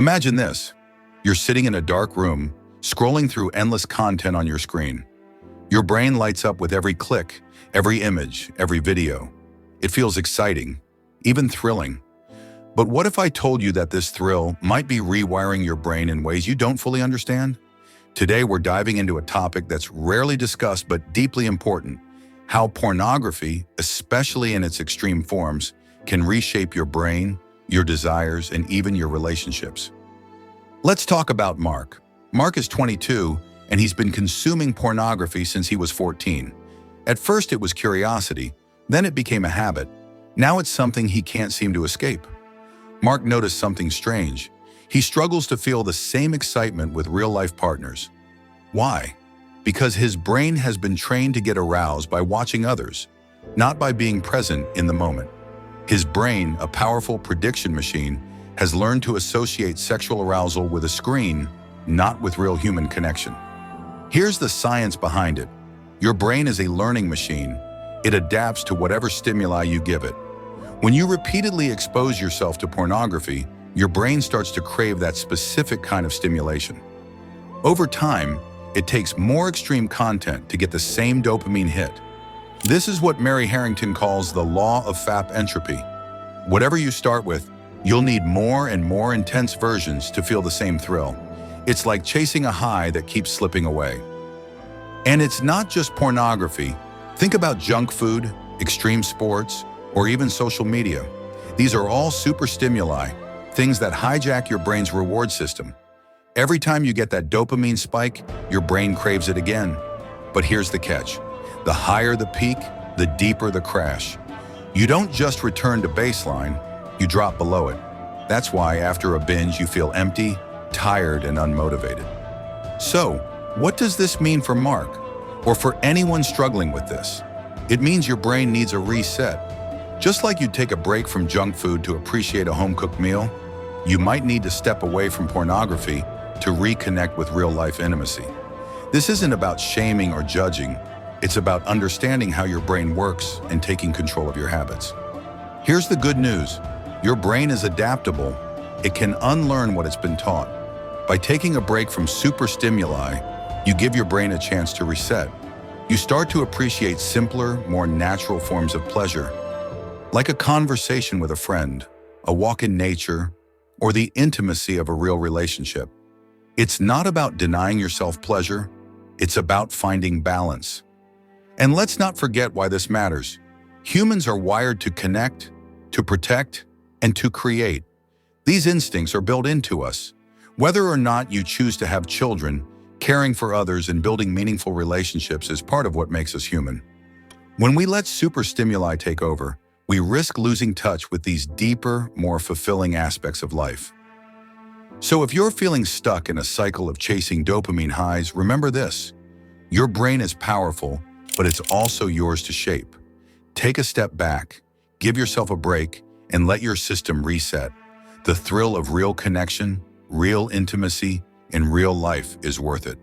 Imagine this. You're sitting in a dark room, scrolling through endless content on your screen. Your brain lights up with every click, every image, every video. It feels exciting, even thrilling. But what if I told you that this thrill might be rewiring your brain in ways you don't fully understand? Today, we're diving into a topic that's rarely discussed but deeply important: how pornography, especially in its extreme forms, can reshape your brain, your desires, and even your relationships. Let's talk about Mark. Mark is 22, and he's been consuming pornography since he was 14. At first, it was curiosity, then it became a habit. Now it's something he can't seem to escape. Mark noticed something strange. He struggles to feel the same excitement with real-life partners. Why? Because his brain has been trained to get aroused by watching others, not by being present in the moment. His brain, a powerful prediction machine, has learned to associate sexual arousal with a screen, not with real human connection. Here's the science behind it. Your brain is a learning machine. It adapts to whatever stimuli you give it. When you repeatedly expose yourself to pornography, your brain starts to crave that specific kind of stimulation. Over time, it takes more extreme content to get the same dopamine hit. This is what Mary Harrington calls the law of FAP entropy. Whatever you start with, you'll need more and more intense versions to feel the same thrill. It's like chasing a high that keeps slipping away. And it's not just pornography. Think about junk food, extreme sports, or even social media. These are all super stimuli, things that hijack your brain's reward system. Every time you get that dopamine spike, your brain craves it again. But here's the catch. The higher the peak, the deeper the crash. You don't just return to baseline, you drop below it. That's why after a binge you feel empty, tired, and unmotivated. So, what does this mean for Mark, or for anyone struggling with this? It means your brain needs a reset. Just like you'd take a break from junk food to appreciate a home-cooked meal, you might need to step away from pornography to reconnect with real-life intimacy. This isn't about shaming or judging. It's about understanding how your brain works and taking control of your habits. Here's the good news. Your brain is adaptable. It can unlearn what it's been taught. By taking a break from super stimuli, you give your brain a chance to reset. You start to appreciate simpler, more natural forms of pleasure, like a conversation with a friend, a walk in nature, or the intimacy of a real relationship. It's not about denying yourself pleasure, it's about finding balance. And let's not forget why this matters. Humans are wired to connect, to protect, and to create. These instincts are built into us. Whether or not you choose to have children, caring for others and building meaningful relationships is part of what makes us human. When we let super stimuli take over, we risk losing touch with these deeper, more fulfilling aspects of life. So if you're feeling stuck in a cycle of chasing dopamine highs, remember this. Your brain is powerful, but it's also yours to shape. Take a step back, give yourself a break, and let your system reset. The thrill of real connection, real intimacy, in real life is worth it.